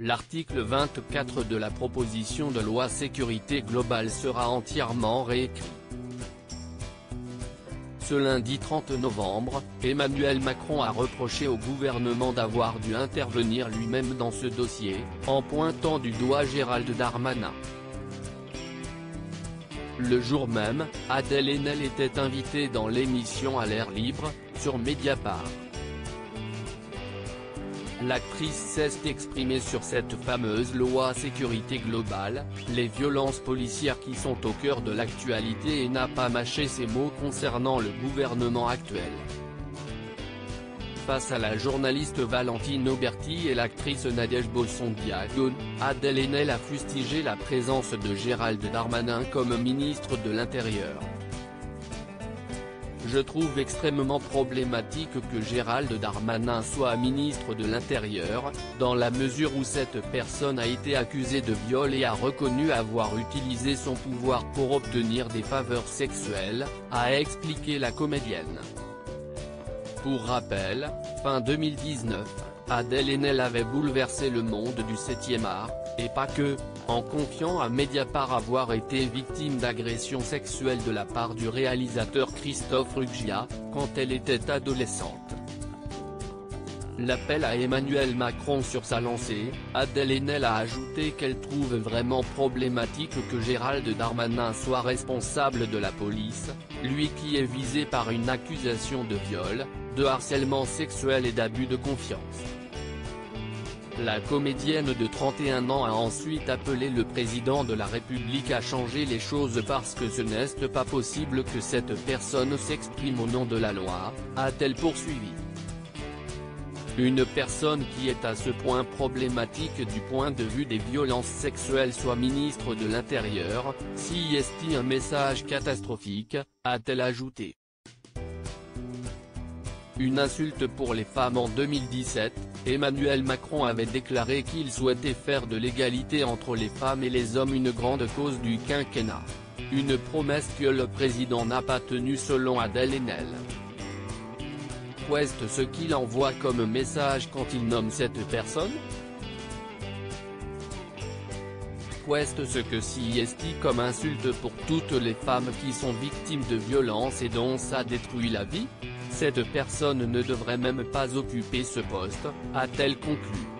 l'article 24 de la proposition de loi sécurité globale sera entièrement réécrit. Ce lundi 30 novembre, Emmanuel Macron a reproché au gouvernement d'avoir dû intervenir lui-même dans ce dossier, en pointant du doigt Gérald Darmanin. Le jour même, Adèle Haenel était invitée dans l'émission À l'air libre, sur Mediapart. L'actrice s'est exprimée sur cette fameuse loi sécurité globale, les violences policières qui sont au cœur de l'actualité, et n'a pas mâché ses mots concernant le gouvernement actuel. Face à la journaliste Valentine Auberti et l'actrice Nadège Beauson-Diagne, Adèle Haenel a fustigé la présence de Gérald Darmanin comme ministre de l'Intérieur. Je trouve extrêmement problématique que Gérald Darmanin soit ministre de l'Intérieur, dans la mesure où cette personne a été accusée de viol et a reconnu avoir utilisé son pouvoir pour obtenir des faveurs sexuelles, a expliqué la comédienne. Pour rappel, fin 2019, Adèle Haenel avait bouleversé le monde du 7e art, et pas que, en confiant à Mediapart avoir été victime d'agressions sexuelles de la part du réalisateur Christophe Ruggia, quand elle était adolescente. L'appel à Emmanuel Macron sur sa lancée, Adèle Haenel a ajouté qu'elle trouve vraiment problématique que Gérald Darmanin soit responsable de la police, lui qui est visé par une accusation de viol, de harcèlement sexuel et d'abus de confiance. La comédienne de 31 ans a ensuite appelé le président de la République à changer les choses parce que ce n'est pas possible que cette personne s'exprime au nom de la loi, a-t-elle poursuivi. Une personne qui est à ce point problématique du point de vue des violences sexuelles soit ministre de l'Intérieur, c'est un message catastrophique, a-t-elle ajouté. Une insulte pour les femmes. En 2017, Emmanuel Macron avait déclaré qu'il souhaitait faire de l'égalité entre les femmes et les hommes une grande cause du quinquennat. Une promesse que le président n'a pas tenue selon Adèle Haenel. Qu'est ce qu'il envoie comme message quand il nomme cette personne? Qu'est ce que c'est comme insulte pour toutes les femmes qui sont victimes de violences et dont ça détruit la vie? Cette personne ne devrait même pas occuper ce poste, a-t-elle conclu.